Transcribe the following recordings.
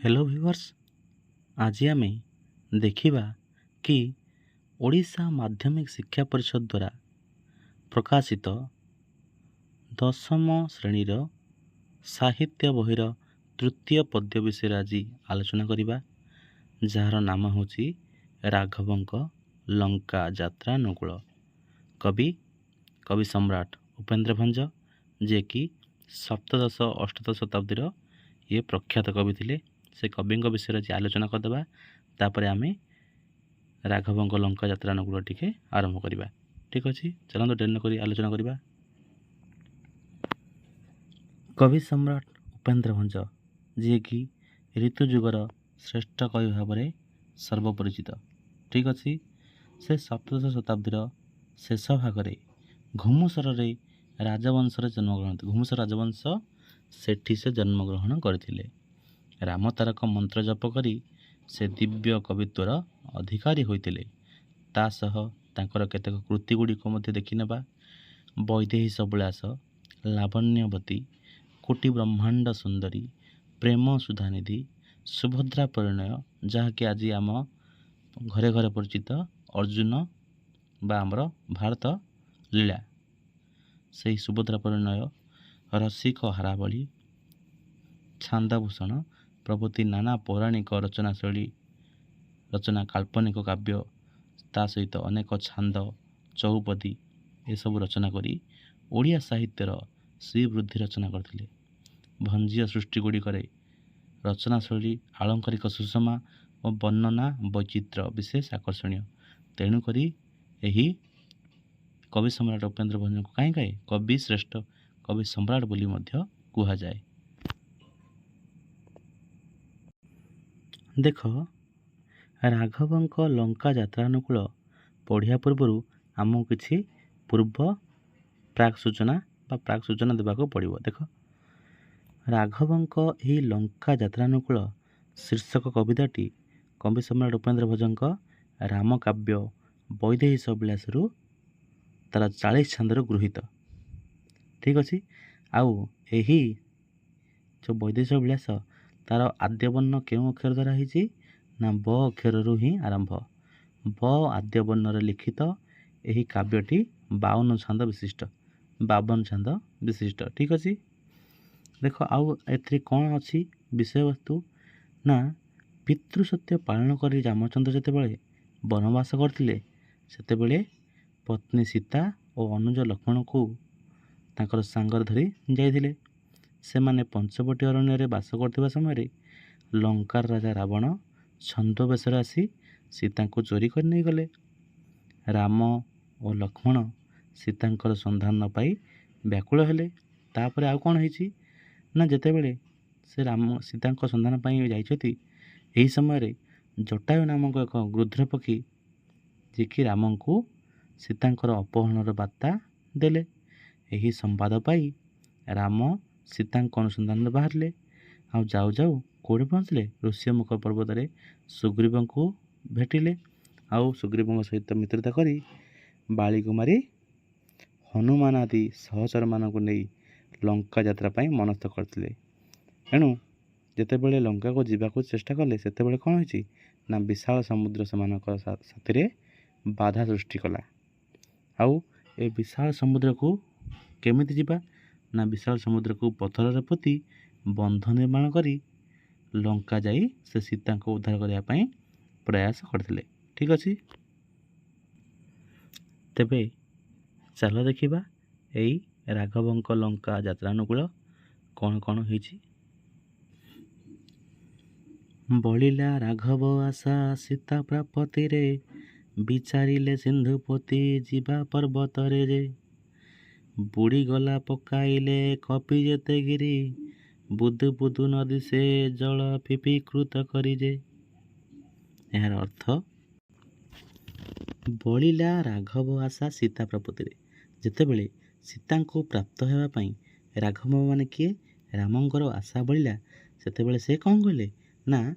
Hello viewers, आज आम देखा कि ओडिशा माध्यमिक शिक्षा परिषद द्वारा प्रकाशित दशम श्रेणीर साहित्य बहिर तृतीय पद्य विषय आज आलोचना करवा, जार नाम हूँ राघवंक लंका यात्रा अनुकूल। कवि सम्राट उपेन्द्र भंज, जे कि सप्तदश अष्टादश शताब्दीर ये प्रख्यात कवि थे। से कवि विषय आज आलोचना करदे, तापर आम राघवंक लंका यात्रा अनुकूल टी आरंभ करवा। ठीक अच्छे, चलते डेरी नक आलोचना करवा। कवि सम्राट उपेन्द्र भंज, जी कि ऋतुजुगर श्रेष्ठ कवि भाव में सर्वपरिचित। ठीक अच्छे, से सप्तदश शताब्दीर शेष भाग घुमुसर राजवंश जन्मग्रहण घुमुसर राजवंश सेठी से जन्मग्रहण करथिले। राम तारक मंत्र जप करी से दिव्य कवित्वर अधिकारी होइतिले। तासह तांकर केतेक कृति गुड़िक मध्य देखि नेबा। वैदेही विलास, लावण्यवती, कोटि ब्रह्मांड सुंदरी, प्रेम सुधानिधि, सुभद्रा परिणय, जहाँकि आज आम घरे घरे परिचित अर्जुन बा आमर भारत लीला, से सुभद्रा परिणय, रसिक हारावली, छांदभूषण प्रभृति नाना पौराणिक रचना काल्पनिक काव्य, ता सहित अनेक छांद चौपदी एसबू रचना करी ओडिया साहित्यर श्रीवृद्धि रचना करथिले। भंजीय सृष्टि गुड़िक रचनाशैली आलंकारिक सुषमा और वर्णना वैचित्र्य विशेष आकर्षणीय। तेणुक यही कवि सम्राट उपेन्द्र भंज को कहीं कवि श्रेष्ठ कवि सम्राट बोली कह जाए। देख, राघवंक लंका यात्रा अनुकूल पढ़िया पूर्वर आमको किसी पूर्व प्राक सूचना देवाक पड़ो। देख, राघवंक यही लंका यात्रा अनुकूल शीर्षक कविताटी कवि सम्राट उपेन्द्र भंजक राम काव्य वैदेही विलास तार 40 छंदर गृहीत। ठीक अच्छे, आउ यही जो वैदेही विलास तार आद्य वर्ण क्यों अक्षर द्वारा होती ना ब अक्षर ही आरंभ। ब आद्य वर्ण लिखित यही काव्यटी 52 छंद विशिष्ट। ठीक अच्छे, देख आउ ए कौन अच्छी विषय वस्तु ना पितृसत्य पालन कर रामचंद्र जितेबाला वनवास करते सेतेबेले पत्नी सीता और अनुज लक्ष्मण को तांकर सांगर धरी जाइथिले। सेमाने पंचवटी अरण्य बास करथिबा समय लंकार राजा रावण छंदोबेश आसी सीता को चोरी कर नहीं गले। राम और लक्ष्मण सीतांकर संधान न पाई व्याकुल हेले। तापर आउ कौन होइछि ना जेतेबेले से राम सीतांकर संधान पाई जाइछथि, एही समय जटायु नामक एक गृध्र पक्षी जे कि राम को सीतांकर अपहरणर बार्ता देले। यही संवाद पाई राम सीतांक अनुसंधान बाहरले। आ जाऊ जाऊ कौड़े पहुँचले ऋष्यमुख पर्वत में सुग्रीव को भेटिले। आउ सुग्रीव सहित मित्रता करी बालीकुमारी हनुमान आदि सहचर मानक नहीं लंका यात्रा पाई मनस्थ करथिले। एणु जेतेबेले लंका को जीवाक चेष्टा कले सेतेबेले कौन होइछि ना विशाल समुद्र सेमानक साथी बाधा सृष्टि कला। आउ ए विशाल समुद्र को केमिति जीवा ना विशाल समुद्र को पथर पोती बंध निर्माण करी लंका जाई से सीता को उद्धार करने प्रयास करथिले। ठीक अच्छे, तेबे चल देखिबा एई राघवंक लंका यात्रा अनुकूल कौन कौन होइछि। बलिला राघव आशा सीता प्रापति रे, विचारिले सिंधुपति जीवा पर्वत रे जे। बुड़ी गला पकाइले कपि जेते गिरी, बुदु बुदु नदी से जल पिपीकृत करिजे। यार अर्थ, बलिला राघव आशा सीता प्राप्ति रे, जेतेबेले सीता को प्राप्त हेबा पई राघव माने किए रामंकर आशा बलिला, सेतेबेले से कौन कहले ना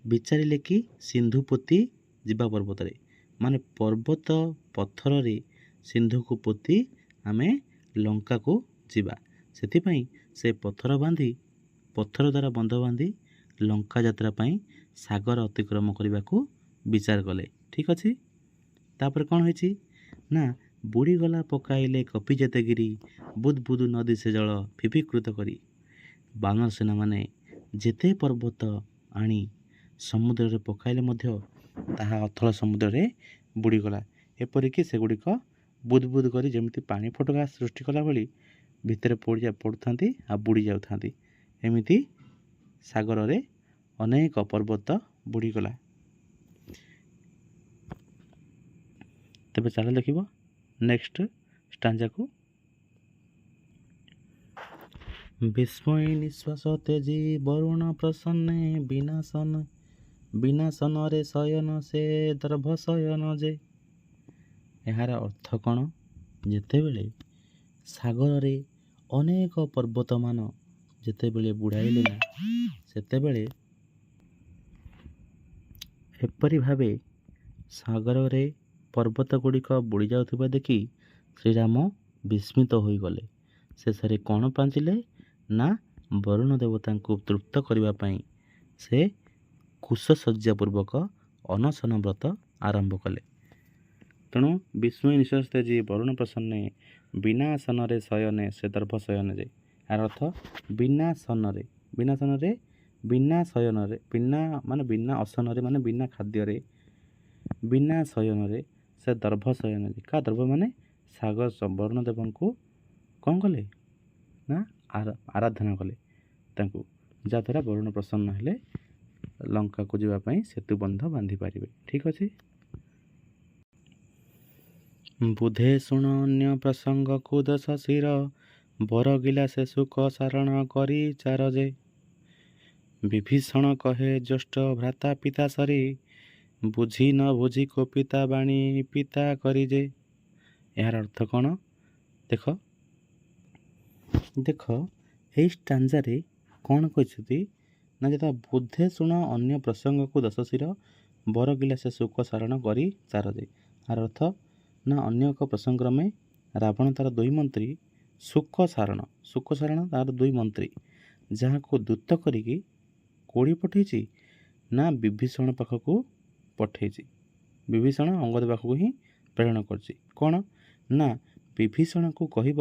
विचारिले कि सिंधुपति जीवा पर्वत रे, माने पर्वत पत्थर रे सिंधु को पोती आमे लंका को जीवा। से पत्थर द्वारा बंध बांधी ଲଙ୍କା ଯାତ୍ରା ପାଇଁ ସାଗର ଅତିକ୍ରମ କରିବାକୁ ବିଚାର କଲେ। ଠିକ୍ ଅଛି। ତାପରେ କ'ଣ ହେଇଛି ନା ବୁଡ଼ିଗଲା ପକାଇଲେ କପି ଯେତେ ଗିରି ବୁଦ୍ ବୁଦ୍ ନଦୀ ସେ ଜଳ ଫିଫିକୃତ କରି। ବାନର ସେନାମାନେ ଯେତେ ପର୍ବତ ଆଣି ସମୁଦ୍ରରେ ପକାଇଲେ ମଧ୍ୟ ତାହା ଅଥଳ ସମୁଦ୍ରରେ ବୁଡ଼ିଗଲା। ଏପରିକି ସେଗୁଡ଼ିକ ବୁଦ୍ ବୁଦ୍ କରି ଯେମିତି ପାଣି ଫୋଟକା ସୃଷ୍ଟି କଲା ଭଳି ଭିତରେ ପଡ଼ୁଥାନ୍ତି ଆଉ ବୁଡ଼ି ଯାଉଥାନ୍ତି। ଏମିତି ସାଗରରେ ଅନେକ ପର୍ବତ ବୁଡ଼ିଗଲା। ତେବେ ଚାଲ ଦେଖିବ ନେକ୍ସଟ ଷ୍ଟାଞ୍ଜାକୁ। ବିସ୍ମୟ ନିଶ୍ୱାସ ତେଜି ବରୁଣ ପ୍ରସନ୍ନେ ବିନାଶନରେ ଶୟନ ସେ ଦର୍ଭ ଶୟନ ଯେ। ଏହାର ଅର୍ଥ କ'ଣ? ଯେତେବେଳେ ସାଗରରେ ଅନେକ ପର୍ବତମାନ ଯେତେବେଳେ ବୁଡ଼ାଇଲେ ନା ସେତେବେଳେ ଏପରି ଭାବେ ସାଗରରେ ପର୍ବତ ଗୁଡ଼ିକ ବୁଡ଼ି ଯାଉଥିବା ଦେଖି ଶ୍ରୀରାମ ବିସ୍ମିତ ହୋଇଗଲେ। ଶେଷରେ କ'ଣ ପାଞ୍ଚିଲେ ନା ବରୁଣ ଦେବତାଙ୍କୁ ତୃପ୍ତ କରିବା ପାଇଁ ସେ କୁଶଶଯ୍ୟାପୂର୍ବକ ଅନଶନ ବ୍ରତ ଆରମ୍ଭ କଲେ। ତେଣୁ ବିସ୍ମୟ ନିଶ୍ୱାସ ତେଜି ବରୁଣ ପ୍ରସନ୍ନେ ବିନାଶନରେ ଶୟନେ ସେ ଦର୍ଭ ଶୟନ ଯେ। ଏହାର ଅର୍ଥ ବିନା ଶୟନରେ ବିନା ଅସନରେ ମାନେ ବିନା ଖାଦ୍ୟରେ ବିନା ଶୟନରେ ସେ ଦର୍ଭ ଶୟନ ଯେ। କା ଦର୍ଭ ମାନେ ସାଗର ବରୁଣ ଦେବଙ୍କୁ କ'ଣ କଲେ ନା ଆରାଧନା କଲେ ତାଙ୍କୁ, ଯାହାଦ୍ୱାରା ବରୁଣ ପ୍ରସନ୍ନ ହେଲେ ଲଙ୍କାକୁ ଯିବା ପାଇଁ ସେତୁ ବନ୍ଧ ବାନ୍ଧି ପାରିବେ। ଠିକ୍ ଅଛି। ବୁଧେ ଶୁଣ ଅନ୍ୟ ପ୍ରସଙ୍ଗକୁ ଦଶ ଶିର ବରଗିଲା ସେ ସୁଖ ସାରଣ କରି ଚାର ଯେ। ବିଭୀଷଣ କହେ ଜ୍ୟେଷ୍ଠ ଭ୍ରାତା ପିତା ସରି ବୁଝି ନ ବୁଝି କୋପିତା ବାଣୀ ପିତା କରି ଯେ। ଏହାର ଅର୍ଥ କ'ଣ? ଦେଖ ଏଇ ଷ୍ଟାଞ୍ଜାରେ କ'ଣ କହିଛନ୍ତି ନା ଯେତେବେଳେ ବୁଧେ ଶୁଣ ଅନ୍ୟ ପ୍ରସଙ୍ଗକୁ ଦଶ ଶିର ବରଗିଲା ସେ ସୁଖ ସାରଣ କରି ଚାର ଯେ। ଏହାର ଅର୍ଥ ନା ଅନ୍ୟ ଏକ ପ୍ରସଙ୍ଗକ୍ରମେ ରାବଣ ତାର ଦୁଇ ମନ୍ତ୍ରୀ ସୁଖ ସାରଣ ତାର ଦୁଇ ମନ୍ତ୍ରୀ ଯାହାକୁ ଦୂତ କରିକି କୋଡ଼ି ପଠେଇଛି ନା ବିଭୀଷଣ ପାଖକୁ ପଠେଇଛି। ବିଭୀଷଣ ଅଙ୍ଗଦ ପାଖକୁ ହିଁ ପ୍ରେରଣ କରିଛି। କ'ଣ ନା ବିଭୀଷଣକୁ କହିବ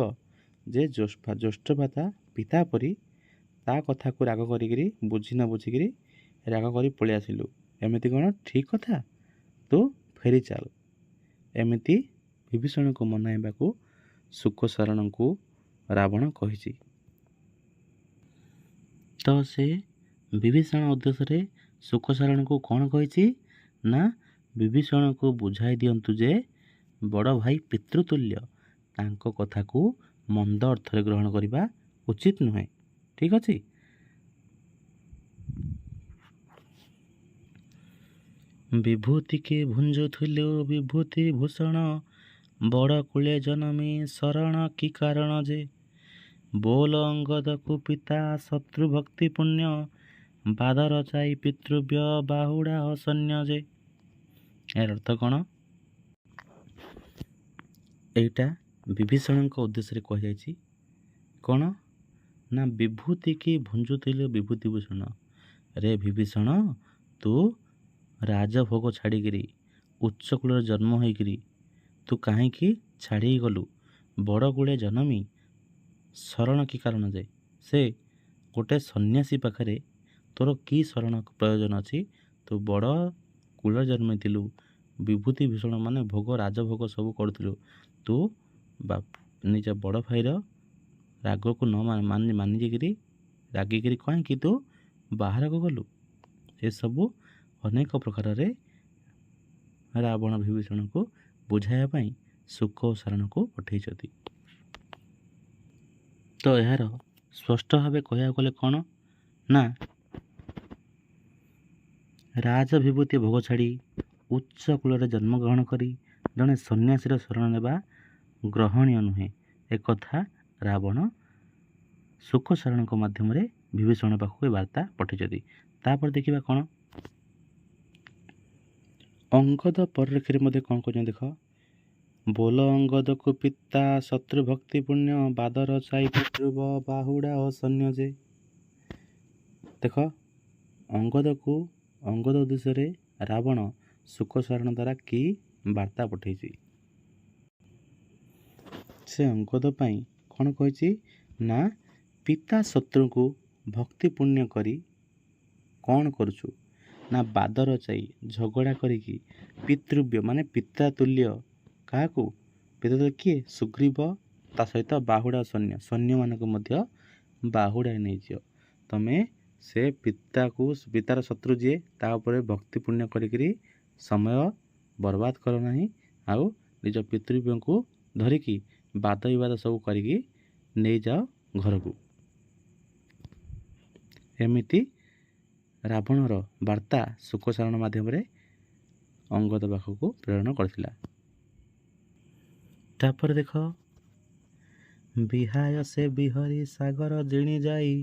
ଯେ ଜ୍ୟେଷ୍ଠ ଭ୍ରାତା ପିତା ପରି ତା କଥାକୁ ରାଗ କରିକିରି ବୁଝି ନ ବୁଝିକିରି ରାଗ କରି ପଳେଇ ଆସିଲୁ। ଏମିତି କ'ଣ ଠିକ୍ କଥା? ତୁ ଫେରି ଚାଲ। ଏମିତି ବିଭୀଷଣକୁ ମନାଇବାକୁ ସୁଖ ସାରଣଙ୍କୁ ରାବଣ କହିଛି। ତ ସେ ବିଭୀଷଣ ଉଦ୍ଦେଶ୍ୟରେ ସୁଖ ସାରଣଙ୍କୁ କ'ଣ କହିଛି ନା ବିଭୀଷଣକୁ ବୁଝାଇ ଦିଅନ୍ତୁ ଯେ ବଡ଼ ଭାଇ ପିତୃତୁଲ୍ୟ, ତାଙ୍କ କଥାକୁ ମନ୍ଦ ଅର୍ଥରେ ଗ୍ରହଣ କରିବା ଉଚିତ ନୁହେଁ। ଠିକ୍ ଅଛି। ବିଭୂତିକେ ଭୁଞ୍ଜୁଥିଲୁ ବିଭୂତି ଭୂଷଣ ବଡ଼ କୂଳେ ଜନମୀ ଶରଣ କି କାରଣ ଯେ। ବୋଲ ଅଙ୍ଗଦକୁ ପିତା ଶତ୍ରୁ ଭକ୍ତି ପୁଣ୍ୟ ବାଦର ଚାଇ ପିତୃବ୍ୟ ବାହୁଡ଼ା ସୈନ୍ୟ ଯେ। ଏହାର ଅର୍ଥ କ'ଣ? ଏଇଟା ବିଭୀଷଣଙ୍କ ଉଦ୍ଦେଶ୍ୟରେ କୁହାଯାଇଛି। କ'ଣ ନା ବିଭୂତି କି ଭୁଞ୍ଜୁଥିଲୁ ବିଭୂତି ଭୂଷଣ। ରେ ବିଭୀଷଣ, ତୁ ରାଜଭୋଗ ଛାଡ଼ିକିରି ଉଚ୍ଚ କୂଳରେ ଜନ୍ମ ହୋଇକିରି ତୁ କାହିଁକି ଛାଡ଼ିକି ଗଲୁ? ବଡ଼ କୂଳେ ଜନମୀ ଶରଣ କି କାରଣ ଯେ। ସେ ଗୋଟେ ସନ୍ନ୍ୟାସୀ ପାଖରେ ତୋର କି ଶରଣ ପ୍ରୟୋଜନ ଅଛି? ତୁ ବଡ଼ କୂଳରେ ଜନ୍ମିଥିଲୁ, ବିଭୂତି ଭୂଷଣ ମାନେ ଭୋଗ ରାଜଭୋଗ ସବୁ କରୁଥିଲୁ। ତୁ ନିଜ ବଡ଼ ଭାଇର ରାଗକୁ ନ ମାନିକିରି ରାଗିକିରି କାହିଁକି ତୁ ବାହାରକୁ ଗଲୁ? ଏସବୁ ଅନେକ ପ୍ରକାରରେ ରାବଣ ବିଭୀଷଣକୁ ବୁଝାଇବା ପାଇଁ ସୁଖ ଓ ସାରଣକୁ ପଠେଇଛନ୍ତି। ତ ଏହାର ସ୍ପଷ୍ଟ ଭାବେ କହିବାକୁ ଗଲେ କ'ଣ ନା ରାଜ ବିଭୂତି ଭୋଗ ଛାଡ଼ି ଉଚ୍ଚ କୂଳରେ ଜନ୍ମଗ୍ରହଣ କରି ଜଣେ ସନ୍ନ୍ୟାସୀର ଶରଣ ନେବା ଗ୍ରହଣୀୟ ନୁହେଁ। ଏକଥା ରାବଣ ସୁଖ ସାରଣଙ୍କ ମାଧ୍ୟମରେ ବିଭୀଷଣ ପାଖକୁ ଏ ବାର୍ତ୍ତା ପଠେଇଛନ୍ତି। ତାପରେ ଦେଖିବା କ'ଣ ଅଙ୍ଗଦ ପରିରେଖରେ ମଧ୍ୟ କ'ଣ କରୁଛନ୍ତି ଦେଖ। ବୋଲ ଅଙ୍ଗଦକୁ ପିତା ଶତ୍ରୁ ଭକ୍ତି ପୁଣ୍ୟ ବାଦର ଚାଇ ପିତୃବ ବାହୁଡ଼ା ଓ ସୈନ୍ୟ ଯେ। ଦେଖ ଅଙ୍ଗଦ ଉଦ୍ଦେଶ୍ୟରେ ରାବଣ ଶୁକସାରଣ ଦ୍ୱାରା କି ବାର୍ତ୍ତା ପଠାଇଛି? ସେ ଅଙ୍ଗଦ ପାଇଁ କ'ଣ କହିଛି ନା ପିତା ଶତ୍ରୁଙ୍କୁ ଭକ୍ତି ପୁଣ୍ୟ କରି କ'ଣ କରୁଛୁ ନା ବାଦ ରଚାଇ ଝଗଡ଼ା କରିକି ପିତୃବ୍ୟ ମାନେ ପିତା ତୁଲ୍ୟ କାହାକୁ ପିତା କିଏ ସୁଗ୍ରୀବ ତା ସହିତ ବାହୁଡ଼ା ସୈନ୍ୟମାନଙ୍କୁ ମଧ୍ୟ ବାହୁଡ଼ାଇ ନେଇଯିବ। ତମେ ସେ ପିତାର ଶତ୍ରୁ ଯିଏ ତା ଉପରେ ଭକ୍ତି ପୁଣ୍ୟ କରିକିରି ସମୟ ବର୍ବାଦ କର ନାହିଁ ଆଉ ନିଜ ପିତୃବ୍ୟଙ୍କୁ ଧରିକି ବାଦ ବିବାଦ ସବୁ କରିକି ନେଇଯାଅ ଘରକୁ। ଏମିତି ରାବଣର ବାର୍ତ୍ତା ଶୁକସାରଣ ମାଧ୍ୟମରେ ଅଙ୍ଗଦ ପାଖକୁ ପ୍ରେରଣ କରିଥିଲା। ତାପରେ ଦେଖ ବିହାୟ ସେ ବିହରି ସାଗର ଜିଣି ଯାଇ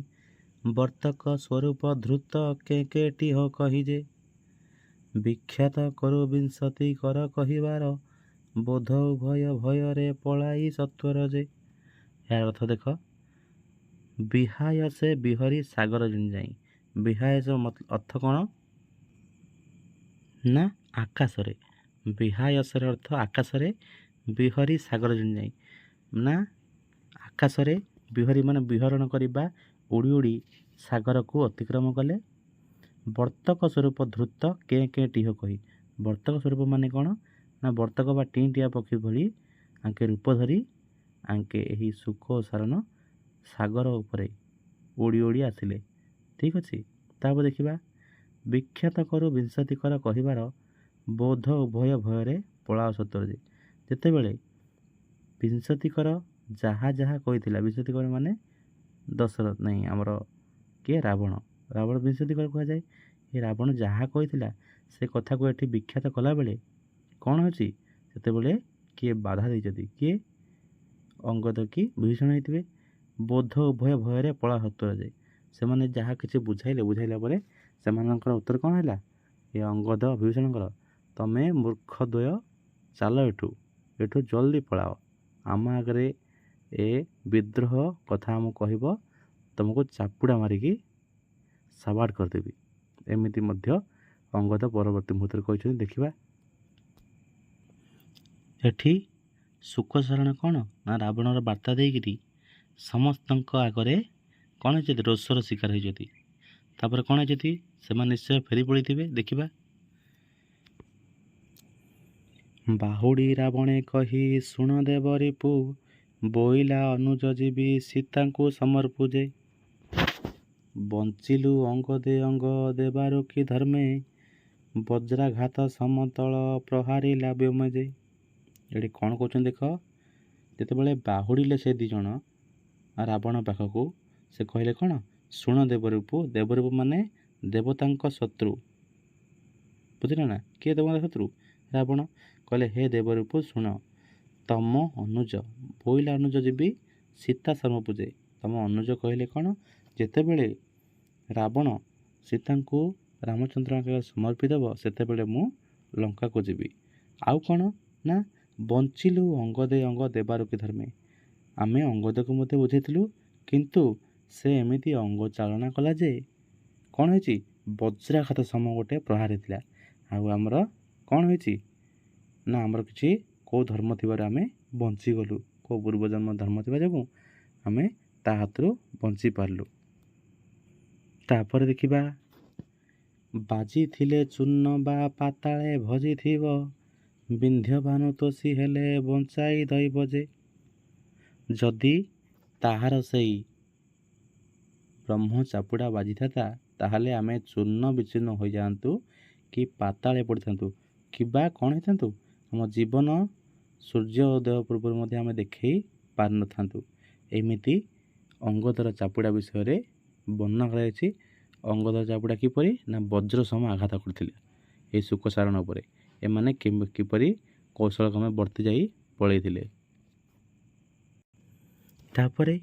ବର୍ତ୍ତକ ସ୍ୱରୂପ ଧୃତ କେକେଟିହ କହିଯେ ବିଖ୍ୟାତ କରୁ ବିଂଶତି କର କହିବାର ବୋଧ ଉଭୟ ଭୟରେ ପଳାଇ ସତ୍ୱର ଯେ। ଏହାର ଅର୍ଥ ଦେଖ ବିହାୟ ସେ ବିହରି ସାଗର ଜିଣି ଯାଇ ବିହାୟ ଅର୍ଥ କ'ଣ ନା ଆକାଶରେ ବିହାୟସର ଅର୍ଥ ଆକାଶରେ ବିହରି ସାଗର ଜିଣି ଯାଇ ନା ଆକାଶରେ ବିହରି ମାନେ ବିହରଣ କରିବା ଉଡ଼ି ଉଡ଼ି ସାଗରକୁ ଅତିକ୍ରମ କଲେ ବର୍ତ୍ତକ ସ୍ୱରୂପ ଧୃତ କେଁ ଟିହ କହି ବର୍ତ୍ତକ ସ୍ୱରୂପ ମାନେ କ'ଣ ନା ବର୍ତ୍ତକ ବା ଟିଁଟିଆ ପକ୍ଷୀ ଭଳି ଆଙ୍କେ ରୂପ ଧରି ଆଙ୍କେ ଏହି ଶୁକ ସାରଣ ସାଗର ଉପରେ ଉଡ଼ି ଉଡ଼ି ଆସିଲେ। ଠିକ୍ ଅଛି। ତାପରେ ଦେଖିବା ବିଖ୍ୟାତ କରୁ ବିଂଶତି କର କହିବାର ବୋଧ ଉଭୟ ଭୟରେ ପଳାଅ ସତ୍ୱର ଯେ। ଯେତେବେଳେ ବିଂଶତିକର ଯାହା ଯାହା କହିଥିଲା ବିଂଶତିକର ମାନେ ଦଶରଥ ନାହିଁ ଆମର କିଏ ରାବଣ ବିଂଶତିକର କୁହାଯାଏ। ଏ ରାବଣ ଯାହା କହିଥିଲା ସେ କଥାକୁ ଏଠି ବିଖ୍ୟାତ କଲାବେଳେ କ'ଣ ହେଉଛି ସେତେବେଳେ କିଏ ବାଧା ଦେଇଛନ୍ତି କିଏ ଅଙ୍ଗଦ କି ବିଭୀଷଣ ହେଇଥିବେ। ବୋଧ ଉଭୟ ଭୟରେ ପଳା ସତ୍ୱର ଯେ ସେମାନେ ଯାହା କିଛି ବୁଝାଇଲା ପରେ ସେମାନଙ୍କର ଉତ୍ତର କ'ଣ ହେଲା ଏ ଅଙ୍ଗଦ ବିଭୀଷଣଙ୍କର ତମେ ମୂର୍ଖ ଦ୍ୱୟ ଚାଲ ଏଠୁ ଜଲ୍ଦି ପଳାଅ ଆମ ଆଗରେ ଏ ବିଦ୍ରୋହ କଥା ଆମକୁ କହିବ ତୁମକୁ ଚାପୁଡ଼ା ମାରିକି ସାବାଡ଼ କରିଦେବି। ଏମିତି ମଧ୍ୟ ଅଙ୍ଗଦ ପରବର୍ତ୍ତୀ ମୁହୂର୍ତ୍ତରେ କହିଛନ୍ତି। ଦେଖିବା ଏଠି ଶୁକସାରଣ କ'ଣ ନା ରାବଣର ବାର୍ତ୍ତା ଦେଇକିରି ସମସ୍ତଙ୍କ ଆଗରେ କ'ଣ ହେଇଛନ୍ତି ରୋଷର ଶିକାର ହେଇଛନ୍ତି। ତାପରେ କ'ଣ ହେଇଛନ୍ତି ସେମାନେ ନିଶ୍ଚୟ ଫେରି ପଡ଼ିଥିବେ। ଦେଖିବା ବାହୁଡ଼ି ରାବଣେ କହି ଶୁଣ ଦେବ ରିପୁ ବୋଇଲା ଅନୁଜ ଯିବି ସୀତାଙ୍କୁ ସମର୍ପୁ ଯେ ବଞ୍ଚିଲୁ ଅଙ୍ଗଦେ ଅଙ୍ଗ ଦେବାରୁ କି ଧର୍ମେ ବଜ୍ରାଘାତ ସମତଳ ପ୍ରହାରିଲା ବ୍ୟୋମ ଯେ। ଏଠି କ'ଣ କହୁଛନ୍ତି ଦେଖ ଯେତେବେଳେ ବାହୁଡ଼ିଲେ ସେ ଦୁଇ ଜଣ ରାବଣ ପାଖକୁ ସେ କହିଲେ କ'ଣ ଶୁଣ ଦେବରୂପ ମାନେ ଦେବତାଙ୍କ ଶତ୍ରୁ ବୁଝିଲ ନା କିଏ ଦେବତାଙ୍କ ଶତ୍ରୁ ରାବଣ କହିଲେ ହେ ଦେବରୂପ ଶୁଣ ତମ ଅନୁଜ ବୋଇଲା ଅନୁଜ ଯିବି ସୀତା ସମର୍ପୁ ଯେ। ତମ ଅନୁଜ କହିଲେ କ'ଣ ଯେତେବେଳେ ରାବଣ ସୀତାଙ୍କୁ ରାମଚନ୍ଦ୍ରଙ୍କ ସମର୍ପି ଦେବ ସେତେବେଳେ ମୁଁ ଲଙ୍କାକୁ ଯିବି। ଆଉ କ'ଣ ନା ବଞ୍ଚିଲୁ ଅଙ୍ଗଦେ ଅଙ୍ଗ ଦେବାରୁ କି ଧର୍ମେ ଆମେ ଅଙ୍ଗଦକୁ ମଧ୍ୟ ବୁଝେଇଥିଲୁ କିନ୍ତୁ ସେ ଏମିତି ଅଙ୍ଗ ଚାଳନା କଲା ଯେ କ'ଣ ହେଇଛି ବଜ୍ରାଘାତ ସମ ଗୋଟେ ପ୍ରହାର ହେଇଥିଲା। ଆଉ ଆମର କ'ଣ ହେଇଛି ନା ଆମର କିଛି କେଉଁ ଧର୍ମ ଥିବାରୁ ଆମେ ବଞ୍ଚିଗଲୁ କେଉଁ ପୂର୍ବଜନ୍ମ ଧର୍ମ ଥିବା ଯୋଗୁଁ ଆମେ ତା ହାତରୁ ବଞ୍ଚି ପାରିଲୁ। ତାପରେ ଦେଖିବା ବାଜିଥିଲେ ଚୂର୍ଣ୍ଣ ବା ପାତାଳେ ଭଜିଥିବ ବିନ୍ଧ୍ୟବାନୁ ତୋଷି ହେଲେ ବଞ୍ଚାଇ ଦଇବ ଯେ। ଯଦି ତାହାର ସେଇ ବ୍ରହ୍ମ ଚାପୁଡ଼ା ବାଜିଥାନ୍ତା ତାହେଲେ ଆମେ ଚୂର୍ଣ୍ଣ ବିଚୂର୍ଣ୍ଣ ହୋଇଯାଆନ୍ତୁ କି ପାତାଳେ ପଡ଼ିଥାନ୍ତୁ କିମ୍ବା କ'ଣ ହେଇଥାନ୍ତୁ ଆମ ଜୀବନ ସୂର୍ଯ୍ୟ ଉଦୟ ପୂର୍ବରୁ ମଧ୍ୟ ଆମେ ଦେଖେଇ ପାରିନଥାନ୍ତୁ। ଏମିତି ଅଙ୍ଗଦର ଚାପୁଡ଼ା ବିଷୟରେ ବର୍ଣ୍ଣନା କରାଯାଇଛି। ଅଙ୍ଗଦର ଚାପୁଡ଼ା କିପରି ନା ବଜ୍ର ସମ ଆଘାତ କରିଥିଲେ ଏହି ଶୁକସାରଣ ଉପରେ ଏମାନେ କିପରି କୌଶଳ କ୍ରମେ ବର୍ତ୍ତି ଯାଇ ପଳେଇଥିଲେ। ତାପରେ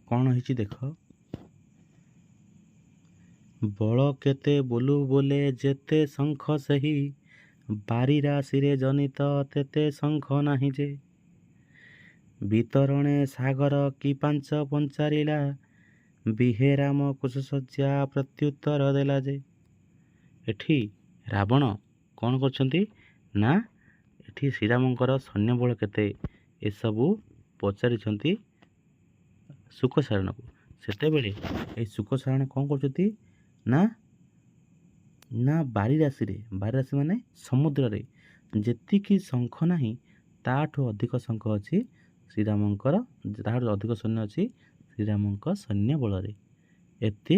କ'ଣ ହେଇଛି ଦେଖ ବଳ କେତେ ବୋଲୁ ବୋଲେ ଯେତେ ଶଙ୍ଖ ସେହି ବାରି ରାଶିରେ ଜନିତ ତେତେ ଶଙ୍ଖ ନାହିଁ ଯେ ବିତରଣେ ସାଗର କି ପାଞ୍ଚ ପଞ୍ଚାରିଲା ବିହେରାମ କୁଶସଜ୍ଜା ପ୍ରତ୍ୟୁତ୍ତର ଦେଲା ଯେ। ଏଠି ରାବଣ କ'ଣ କରୁଛନ୍ତି ନା ଏଠି ଶ୍ରୀରାମଙ୍କର ସୈନ୍ୟବଳ କେତେ ଏସବୁ ପଚାରିଛନ୍ତି ଶୁକସାରଣକୁ। ସେତେବେଳେ ଏଇ ଶୁକସାରଣ କ'ଣ କରୁଛନ୍ତି ନା ନା ବାରିରାଶିରେ, ବାରିରାଶି ମାନେ ସମୁଦ୍ରରେ ଯେତିକି ଶଙ୍ଖ ନାହିଁ ତାଠୁ ଅଧିକ ଶଙ୍ଖ ଅଛି ଶ୍ରୀରାମଙ୍କର, ତାଠୁ ଅଧିକ ସୈନ୍ୟ ଅଛି ଶ୍ରୀରାମଙ୍କ ସୈନ୍ୟ ବଳରେ। ଏତେ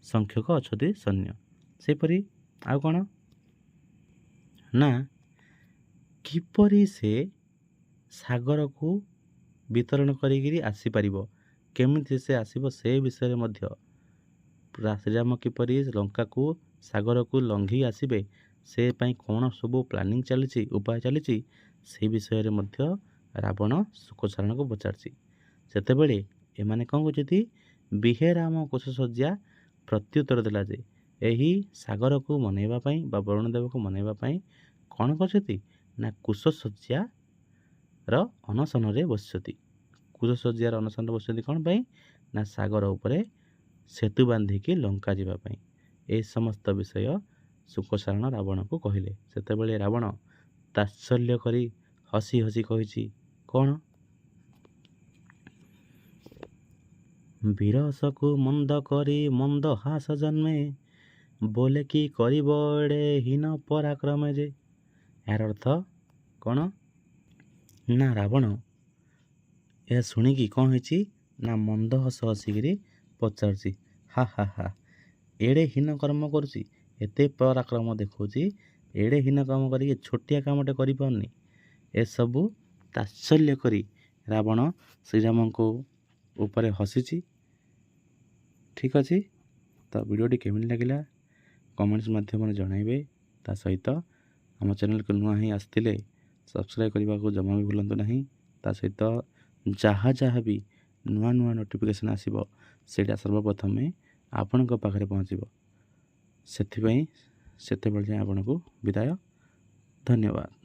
ସଂଖ୍ୟକ ଅଛନ୍ତି ସୈନ୍ୟ। ସେପରି ଆଉ କ'ଣ ନା କିପରି ସେ ସାଗରକୁ ବିତରଣ କରିକିରି ଆସିପାରିବ, କେମିତି ସେ ଆସିବ ସେ ବିଷୟରେ ମଧ୍ୟ ଶ୍ରୀରାମ କିପରି ଲଙ୍କାକୁ ସାଗରକୁ ଲଙ୍ଘି ଆସିବେ ସେ ପାଇଁ କ'ଣ ସବୁ ପ୍ଲାନିଂ ଚାଲିଛି, ଉପାୟ ଚାଲିଛି, ସେ ବିଷୟରେ ମଧ୍ୟ ରାବଣ ଶୁକସାରଣକୁ ପଚାରିଛି। ସେତେବେଳେ ଏମାନେ କ'ଣ କରୁଛନ୍ତି, ବିହେରାମ କୁଶସଜ୍ଜା ପ୍ରତ୍ୟୁତ୍ତର ଦେଲା ଯେ ଏହି ସାଗରକୁ ମନେଇବା ପାଇଁ ବା ବରୁଣଦେବକୁ ମନେଇବା ପାଇଁ କ'ଣ କରୁଛନ୍ତି ନା କୁଶସଜ୍ଜାର ଅନଶନରେ ବସିଛନ୍ତି। କୁଶସଜ୍ଜାର ଅନଶନରେ ବସିଛନ୍ତି କ'ଣ ପାଇଁ ନା ସାଗର ଉପରେ ସେତୁ ବାନ୍ଧିକି ଲଙ୍କା ଯିବା ପାଇଁ। ଏ ସମସ୍ତ ବିଷୟ ଶୁକସାରଣ ରାବଣକୁ କହିଲେ। ସେତେବେଳେ ରାବଣ ତାତ୍ସଲ୍ୟ କରି ହସି ହସି କହିଛି କ'ଣ, ବିରସକୁ ମନ୍ଦ କରି ମନ୍ଦ ହାସ ଜନ୍ମେ, ବୋଲେ କି କରିବ ଏଡ଼େ ହୀନ ପରାକ୍ରମେ ଯେ। ଏହାର ଅର୍ଥ କ'ଣ ନା ରାବଣ ଏହା ଶୁଣିକି କ'ଣ ହେଇଛି ନା ମନ୍ଦ ହସ ହସିକିରି ପଚାରୁଛି, ହା ହା ହା, ଏଡ଼େ ହୀନ କର୍ମ କରୁଛି, ଏତେ ପରାକ୍ରମ ଦେଖାଉଛି, ଏଡ଼େ ହୀନ କାମ କରିକି ଛୋଟିଆ କାମଟେ କରିପାରୁନି। ଏସବୁ ତାତ୍ସଲ୍ୟ କରି ରାବଣ ଶ୍ରୀରାମଙ୍କ ଉପରେ ହସିଛି। ଠିକ୍ ଅଛି, ତ ଭିଡ଼ିଓଟି କେମିତି ଲାଗିଲା କମେଣ୍ଟସ୍ ମାଧ୍ୟମରେ ଜଣାଇବେ। ତା ସହିତ ଆମ ଚ୍ୟାନେଲକୁ ନୂଆ ହିଁ ଆସିଥିଲେ ସବସ୍କ୍ରାଇବ୍ କରିବାକୁ ଜମା ବି ଭୁଲନ୍ତୁ ନାହିଁ। ତା ସହିତ ଯାହା ବି ନୂଆ ନୂଆ ନୋଟିଫିକେସନ୍ ଆସିବ ସେଇଟା ସର୍ବପ୍ରଥମେ ଆପଣଙ୍କ ପାଖରେ ପହଞ୍ଚିବ। ସେଥିପାଇଁ ସେତେବେଳେ ଯାଏଁ ଆପଣଙ୍କୁ ବିଦାୟ, ଧନ୍ୟବାଦ।